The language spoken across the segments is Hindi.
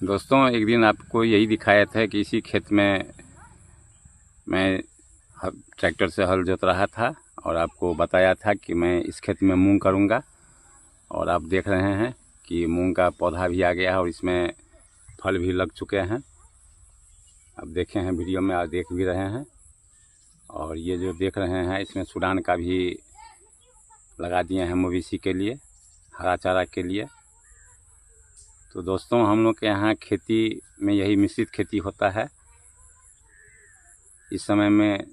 दोस्तों, एक दिन आपको यही दिखाया था कि इसी खेत में मैं ट्रैक्टर से हल जोत रहा था और आपको बताया था कि मैं इस खेत में मूंग करूंगा। और आप देख रहे हैं कि मूंग का पौधा भी आ गया है और इसमें फल भी लग चुके हैं। आप देखे हैं वीडियो में, आप देख भी रहे हैं। और ये जो देख रहे हैं इसमें सूडान का भी लगा दिए हैं मवेशी के लिए, हरा चारा के लिए। तो दोस्तों, हम लोग के यहाँ खेती में यही मिश्रित खेती होता है। इस समय में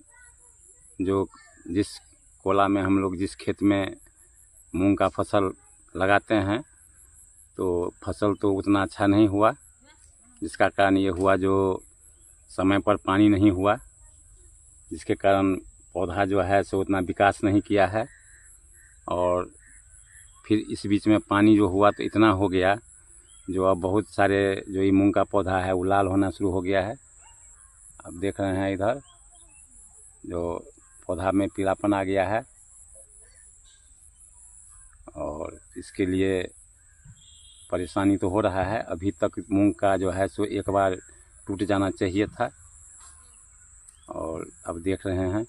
जिस कोला में हम लोग जिस खेत में मूंग का फसल लगाते हैं, तो फसल तो उतना अच्छा नहीं हुआ, जिसका कारण ये हुआ जो समय पर पानी नहीं हुआ, जिसके कारण पौधा जो है सो उतना विकास नहीं किया है। और फिर इस बीच में पानी जो हुआ तो इतना हो गया जो अब बहुत सारे जो ये मूंग का पौधा है वो लाल होना शुरू हो गया है। आप देख रहे हैं इधर जो पौधा में पीलापन आ गया है और इसके लिए परेशानी तो हो रहा है। अभी तक मूंग का जो है सो एक बार टूट जाना चाहिए था। और अब देख रहे हैं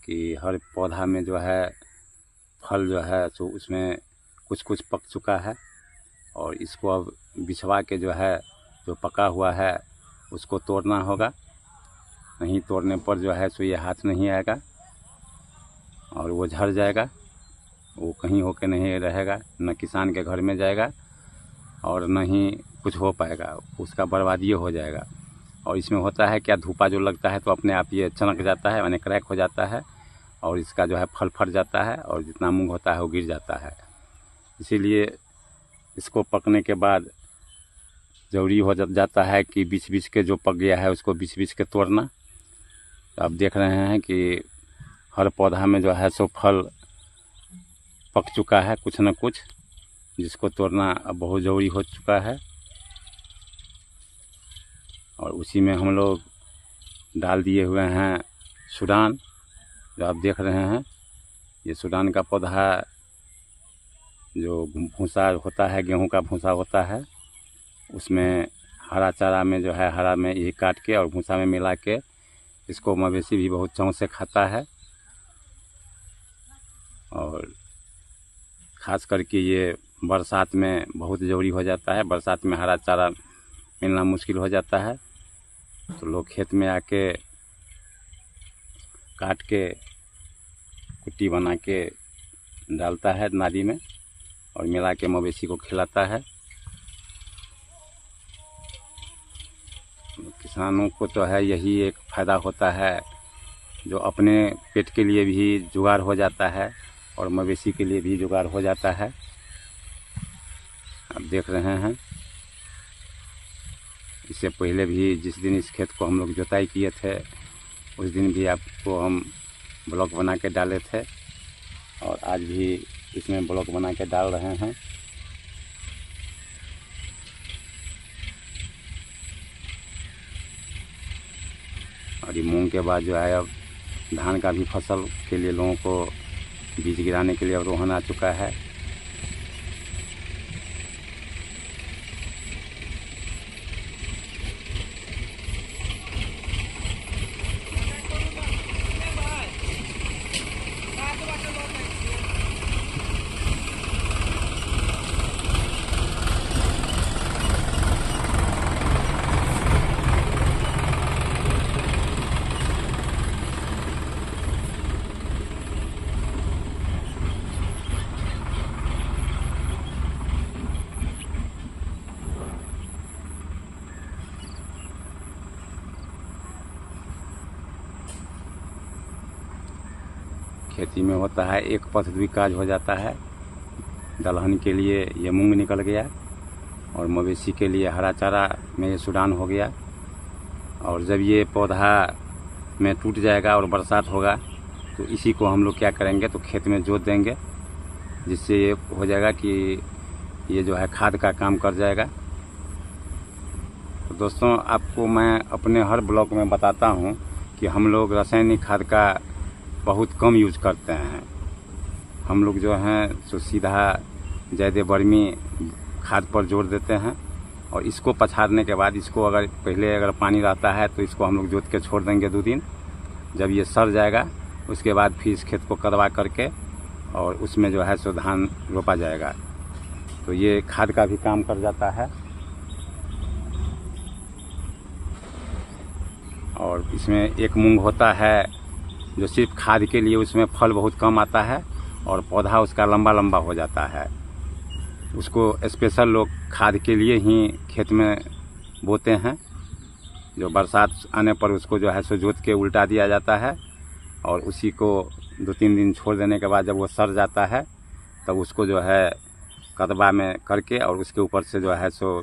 कि हर पौधा में जो है फल जो है सो उसमें कुछ कुछ पक चुका है और इसको अब बिछवा के जो है जो पका हुआ है उसको तोड़ना होगा। नहीं तोड़ने पर जो है सो ये हाथ नहीं आएगा और वो झड़ जाएगा, वो कहीं होके नहीं रहेगा, न किसान के घर में जाएगा और न ही कुछ हो पाएगा, उसका बर्बादी हो जाएगा। और इसमें होता है क्या, धूपा जो लगता है तो अपने आप ये चनक जाता है, यानी क्रैक हो जाता है और इसका जो है फल फट जाता है और जितना मूंग होता है वो गिर जाता है। इसीलिए इसको पकने के बाद ज़रूरी हो जाता है कि बीच बीच के जो पक गया है उसको बीच बीच के तोड़ना। तो आप देख रहे हैं कि हर पौधा में जो है सो फल पक चुका है कुछ न कुछ, जिसको तोड़ना अब बहुत ज़रूरी हो चुका है। और उसी में हम लोग डाल दिए हुए हैं सूडान, जो आप देख रहे हैं। ये सूडान का पौधा जो भूसा होता है, गेहूं का भूसा होता है, उसमें हरा चारा में जो है हरा में ये काट के और भूसा में मिला के इसको मवेशी भी बहुत चाव से खाता है। और ख़ास करके ये बरसात में बहुत ज़रूरी हो जाता है। बरसात में हरा चारा मिलना मुश्किल हो जाता है तो लोग खेत में आके काट के कुट्टी बना के डालता है नाली में और मिला के मवेशी को खिलाता है। किसानों को तो है यही एक फ़ायदा होता है, जो अपने पेट के लिए भी जुगाड़ हो जाता है और मवेशी के लिए भी जुगाड़ हो जाता है। आप देख रहे हैं, इससे पहले भी जिस दिन इस खेत को हम लोग जोताई किए थे उस दिन भी आपको हम ब्लॉक बना के डाले थे और आज भी इसमें ब्लॉक बना के डाल रहे हैं। और ये मूंग के बाद जो है अब धान का भी फसल के लिए लोगों को बीज गिराने के लिए अब रोहन आ चुका है। खेती में होता है, एक पथ द्विकाज हो जाता है। दलहन के लिए ये मूंग निकल गया और मवेशी के लिए हरा चारा में ये सुडान हो गया। और जब ये पौधा में टूट जाएगा और बरसात होगा तो इसी को हम लोग क्या करेंगे, तो खेत में जोत देंगे, जिससे ये हो जाएगा कि ये जो है खाद का काम कर जाएगा। तो दोस्तों, आपको मैं अपने हर ब्लॉग में बताता हूँ कि हम लोग रासायनिक खाद का बहुत कम यूज करते हैं। हम लोग जो हैं तो सीधा ज़्यादा वर्मी खाद पर जोर देते हैं। और इसको पछाड़ने के बाद इसको अगर पानी रहता है तो इसको हम लोग जोत के छोड़ देंगे 2 दिन। जब ये सड़ जाएगा उसके बाद फिर इस खेत को कदवा करके और उसमें जो है सो धान रोपा जाएगा। तो ये खाद का भी काम कर जाता है। और इसमें एक मूंग होता है जो सिर्फ खाद के लिए, उसमें फल बहुत कम आता है और पौधा उसका लंबा लंबा हो जाता है। उसको स्पेशल लोग खाद के लिए ही खेत में बोते हैं। जो बरसात आने पर उसको जो है सो जोत के उल्टा दिया जाता है और उसी को 2-3 दिन छोड़ देने के बाद जब वो सड़ जाता है तब उसको जो है कदवा में करके और उसके ऊपर से जो है सो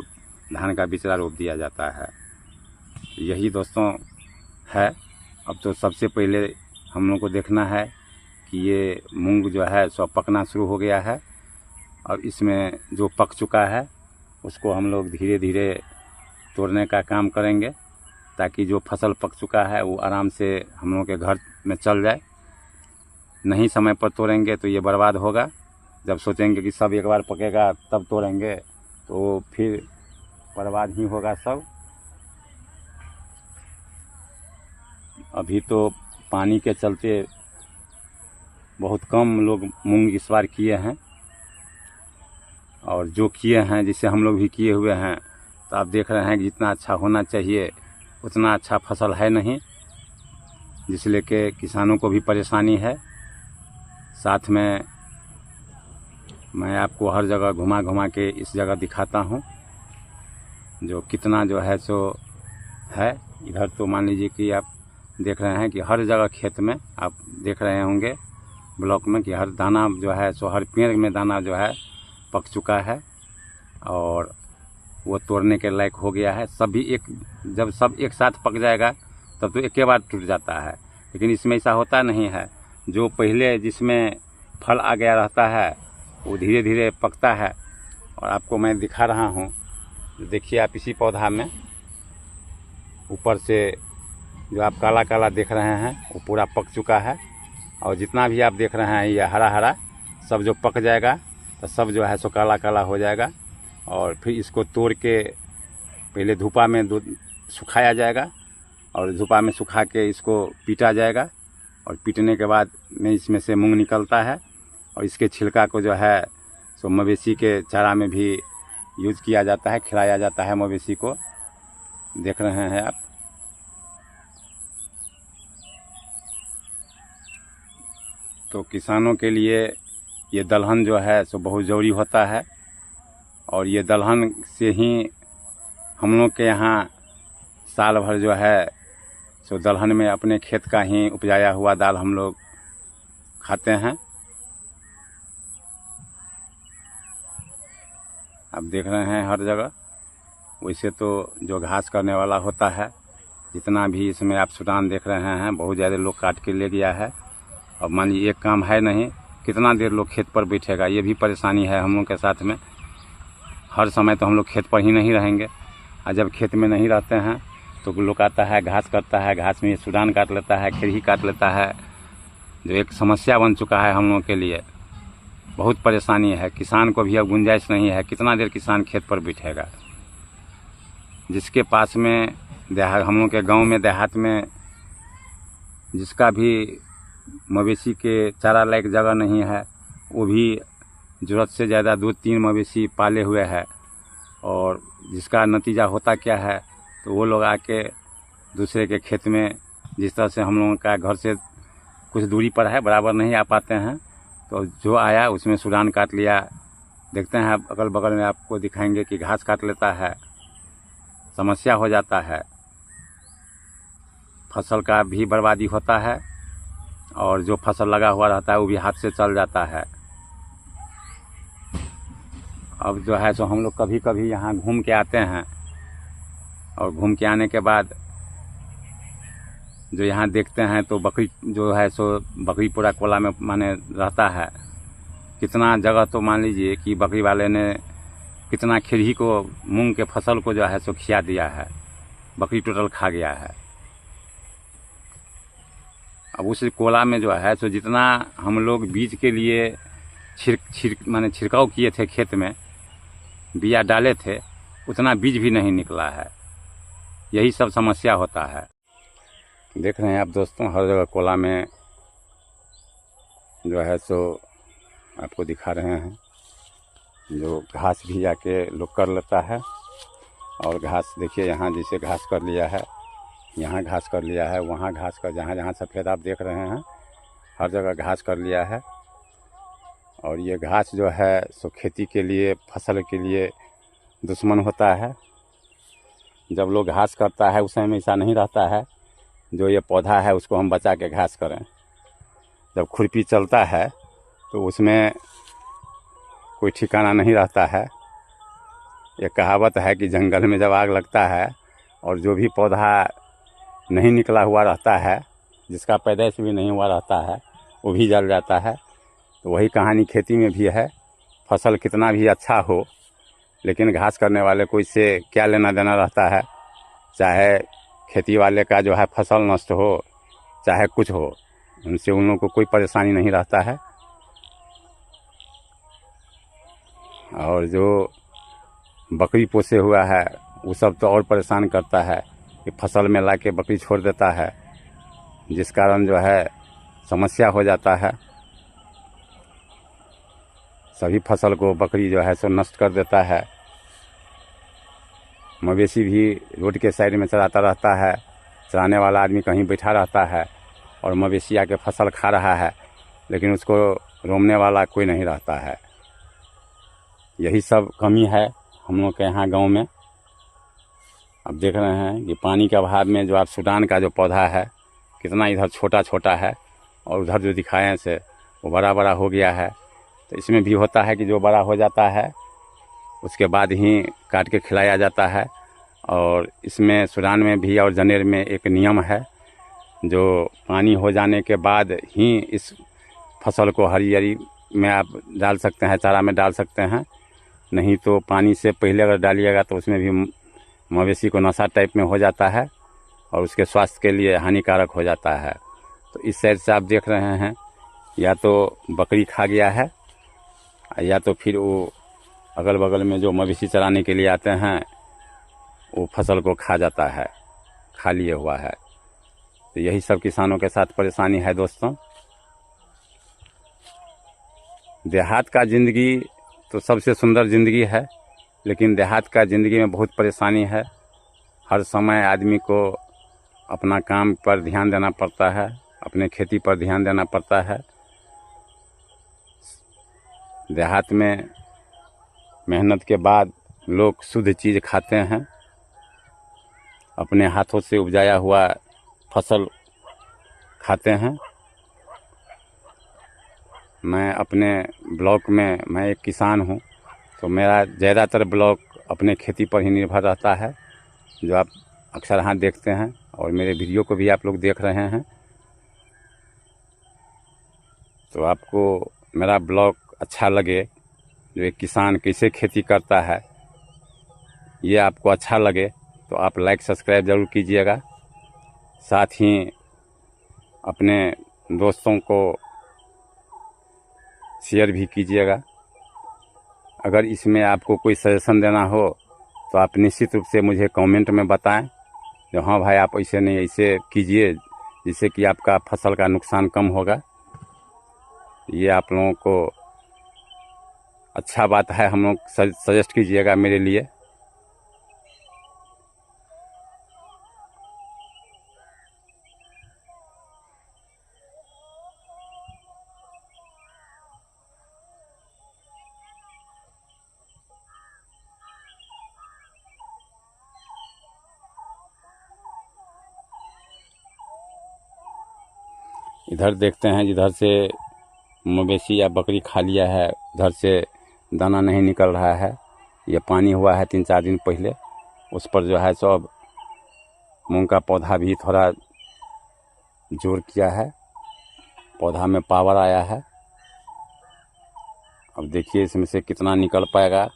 धान का बिचड़ा रोप दिया जाता है। यही दोस्तों है। अब तो सबसे पहले हम लोग को देखना है कि ये मूंग जो है सो पकना शुरू हो गया है। और इसमें जो पक चुका है उसको हम लोग धीरे धीरे तोड़ने का काम करेंगे, ताकि जो फसल पक चुका है वो आराम से हम लोग के घर में चल जाए। नहीं समय पर तोड़ेंगे तो ये बर्बाद होगा। जब सोचेंगे कि सब एक बार पकेगा तब तोड़ेंगे तो फिर बर्बाद ही होगा सब। अभी तो पानी के चलते बहुत कम लोग मूंग इस बार किए हैं, और जो किए हैं जिससे हम लोग भी किए हुए हैं तो आप देख रहे हैं कि जितना अच्छा होना चाहिए उतना अच्छा फसल है नहीं, जिसलिए कि किसानों को भी परेशानी है। साथ में मैं आपको हर जगह घुमा घुमा के इस जगह दिखाता हूँ जो कितना जो है सो है। इधर तो मान लीजिए कि आप देख रहे हैं कि हर जगह खेत में आप देख रहे होंगे ब्लॉक में कि हर दाना जो है सो हर पेड़ में दाना जो है पक चुका है और वो तोड़ने के लायक हो गया है। जब सब एक साथ पक जाएगा तब तो एक बार टूट जाता है, लेकिन इसमें ऐसा होता नहीं है। जो पहले जिसमें फल आ गया रहता है वो धीरे धीरे पकता है। और आपको मैं दिखा रहा हूँ, देखिए आप इसी पौधा में ऊपर से जो आप काला काला देख रहे हैं वो पूरा पक चुका है। और जितना भी आप देख रहे हैं ये हरा हरा सब जो पक जाएगा तो सब जो है सो काला काला हो जाएगा। और फिर इसको तोड़ के पहले धूपा में सुखाया जाएगा और धूपा में सुखा के इसको पीटा जाएगा। और पीटने के बाद में इसमें से मूंग निकलता है और इसके छिलका को जो है सो मवेशी के चारा में भी यूज किया जाता है, खिलाया जाता है मवेशी को। देख रहे हैं आप। तो किसानों के लिए ये दलहन जो है सो बहुत ज़रूरी होता है। और ये दलहन से ही हम लोग के यहाँ साल भर जो है सो दलहन में अपने खेत का ही उपजाया हुआ दाल हम लोग खाते हैं। आप देख रहे हैं हर जगह। वैसे तो जो घास करने वाला होता है, जितना भी इसमें आप सुडान देख रहे हैं, बहुत ज़्यादा लोग काट के ले गया है। अब मान लीजिए एक काम है नहीं, कितना देर लोग खेत पर बैठेगा, ये भी परेशानी है हम लोग के साथ में। हर समय तो हम लोग खेत पर ही नहीं रहेंगे, और जब खेत में नहीं रहते हैं तो लोग आता है घास करता है, घास में सुडान काट लेता है, खेरही काट लेता है, जो एक समस्या बन चुका है हम लोग के लिए। बहुत परेशानी है। किसान को भी अब गुंजाइश नहीं है, कितना देर किसान खेत पर बैठेगा। जिसके पास में हम लोग के गाँव में देहात में जिसका भी मवेशी के चारा लायक जगह नहीं है, वो भी ज़रूरत से ज़्यादा 2-3 मवेशी पाले हुए है। और जिसका नतीजा होता क्या है, तो वो लोग आके दूसरे के खेत में, जिस तरह से हम लोगों का घर से कुछ दूरी पर है, बराबर नहीं आ पाते हैं, तो जो आया उसमें सुडान काट लिया। देखते हैं आप अगल बगल में आपको दिखाएंगे कि घास काट लेता है, समस्या हो जाता है, फसल का भी बर्बादी होता है। और जो फसल लगा हुआ रहता है वो भी हाथ से चल जाता है। अब जो है सो हम लोग कभी कभी यहाँ घूम के आते हैं, और घूम के आने के बाद जो यहाँ देखते हैं तो बकरी जो है सो बकरी पूरा कोला में माने रहता है। कितना जगह तो मान लीजिए कि बकरी वाले ने कितना खिरही को, मूंग के फसल को जो है सो खिया दिया है, बकरी टोटल खा गया है। अब उस कोला में जो है सो जितना हम लोग बीज के लिए माने छिड़काव किए थे, खेत में बिया डाले थे, उतना बीज भी नहीं निकला है। यही सब समस्या होता है। देख रहे हैं आप दोस्तों, हर जगह कोला में जो है सो आपको दिखा रहे हैं, जो घास भी आके लोग कर लेता है। और घास देखिए, यहाँ जैसे घास कर लिया है, यहाँ घास कर लिया है, वहाँ घास कर, जहाँ जहाँ सफ़ेद आप देख रहे हैं हर जगह घास कर लिया है। और ये घास जो है सो खेती के लिए, फसल के लिए दुश्मन होता है। जब लोग घास करता है उस समय ऐसा नहीं रहता है, जो ये पौधा है उसको हम बचा के घास करें। जब खुरपी चलता है तो उसमें कोई ठिकाना नहीं रहता है। ये कहावत है कि जंगल में जब आग लगता है और जो भी पौधा नहीं निकला हुआ रहता है, जिसका पैदाइश भी नहीं हुआ रहता है, वो भी जल जाता है। तो वही कहानी खेती में भी है। फसल कितना भी अच्छा हो, लेकिन घास करने वाले को इससे क्या लेना देना रहता है। चाहे खेती वाले का जो है फसल नष्ट हो, चाहे कुछ हो, उनसे उन लोगों को कोई परेशानी नहीं रहता है। और जो बकरी पोसे हुआ है वो सब तो और परेशान करता है कि फसल में ला के बकरी छोड़ देता है, जिस कारण जो है समस्या हो जाता है। सभी फसल को बकरी जो है सो नष्ट कर देता है। मवेशी भी रोड के साइड में चराता रहता है, चराने वाला आदमी कहीं बैठा रहता है और मवेशी आके फसल खा रहा है, लेकिन उसको रोकने वाला कोई नहीं रहता है। यही सब कमी है हम लोग के यहाँ गांव में। अब देख रहे हैं कि पानी के अभाव में जो आप सूडान का जो पौधा है कितना इधर छोटा छोटा है, और उधर जो दिखाए से वो बड़ा बड़ा हो गया है। तो इसमें भी होता है कि जो बड़ा हो जाता है उसके बाद ही काट के खिलाया जाता है। और इसमें सूडान में भी और जनेर में एक नियम है, जो पानी हो जाने के बाद ही इस फसल को हरी में आप डाल सकते हैं, चारा में डाल सकते हैं। नहीं तो पानी से पहले अगर डालिएगा तो उसमें भी मवेशी को नशा टाइप में हो जाता है और उसके स्वास्थ्य के लिए हानिकारक हो जाता है। तो इस साइड से आप देख रहे हैं, या तो बकरी खा गया है, या तो फिर वो अगल बगल में जो मवेशी चराने के लिए आते हैं वो फसल को खा जाता है, खा लिए हुआ है। तो यही सब किसानों के साथ परेशानी है दोस्तों। देहात का ज़िंदगी तो सबसे सुंदर ज़िंदगी है, लेकिन देहात का ज़िंदगी में बहुत परेशानी है। हर समय आदमी को अपना काम पर ध्यान देना पड़ता है, अपने खेती पर ध्यान देना पड़ता है। देहात में मेहनत के बाद लोग शुद्ध चीज़ खाते हैं, अपने हाथों से उपजाया हुआ फसल खाते हैं। मैं अपने ब्लॉक में, मैं एक किसान हूँ, तो मेरा ज़्यादातर ब्लॉक अपने खेती पर ही निर्भर रहता है, जो आप अक्सर यहाँ देखते हैं और मेरे वीडियो को भी आप लोग देख रहे हैं। तो आपको मेरा ब्लॉग अच्छा लगे, जो एक किसान कैसे खेती करता है, ये आपको अच्छा लगे तो आप लाइक सब्सक्राइब ज़रूर कीजिएगा। साथ ही अपने दोस्तों को शेयर भी कीजिएगा। अगर इसमें आपको कोई सजेशन देना हो तो आप निश्चित रूप से मुझे कमेंट में बताएं, जो हाँ भाई आप ऐसे नहीं ऐसे कीजिए, जिससे कि आपका फसल का नुकसान कम होगा। ये आप लोगों को अच्छा बात है, हम लोग सजेस्ट कीजिएगा मेरे लिए। इधर देखते हैं, जिधर से मवेशी या बकरी खा लिया है उधर से दाना नहीं निकल रहा है। ये पानी हुआ है 3-4 दिन पहले, उस पर जो है सब मूंग का पौधा भी थोड़ा जोर किया है, पौधा में पावर आया है। अब देखिए इसमें से कितना निकल पाएगा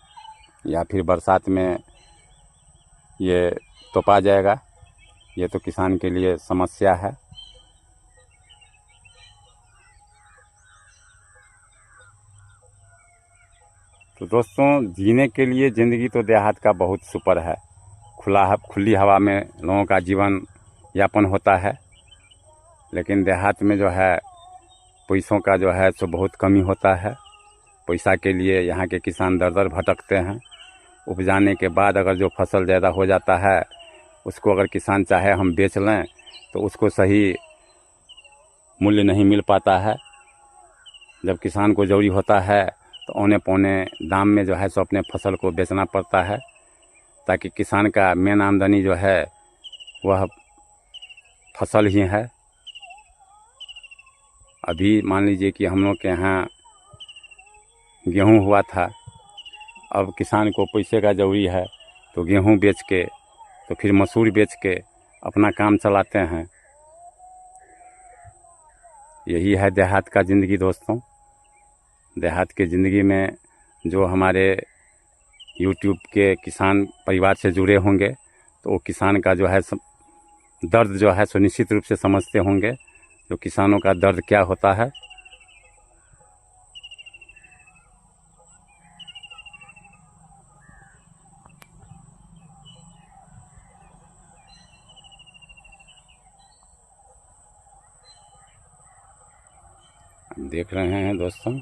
या फिर बरसात में ये तोपा जाएगा, ये तो किसान के लिए समस्या है। तो दोस्तों, जीने के लिए ज़िंदगी तो देहात का बहुत सुपर है। खुली हवा में लोगों का जीवन यापन होता है, लेकिन देहात में जो है पैसों का जो है सो बहुत कमी होता है। पैसा के लिए यहाँ के किसान दर दर भटकते हैं। उपजाने के बाद अगर जो फसल ज़्यादा हो जाता है, उसको अगर किसान चाहे हम बेच लें तो उसको सही मूल्य नहीं मिल पाता है। जब किसान को ज़रूरी होता है तो औने पौने दाम में जो है सो अपने फसल को बेचना पड़ता है, ताकि किसान का मेन आमदनी जो है वह फसल ही है। अभी मान लीजिए कि हम लोग के यहाँ गेहूँ हुआ था, अब किसान को पैसे का ज़रूरी है तो गेहूँ बेच के तो फिर मसूर बेच के अपना काम चलाते हैं। यही है देहात का ज़िंदगी दोस्तों। देहात के ज़िंदगी में जो हमारे यूट्यूब के किसान परिवार से जुड़े होंगे तो वो किसान का जो है दर्द जो है सो निश्चित रूप से समझते होंगे, जो किसानों का दर्द क्या होता है। देख रहे हैं दोस्तों,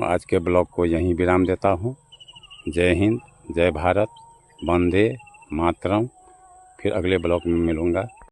आज के ब्लॉग को यहीं विराम देता हूँ। जय हिंद, जय भारत, वंदे मातरम। फिर अगले ब्लॉग में मिलूँगा।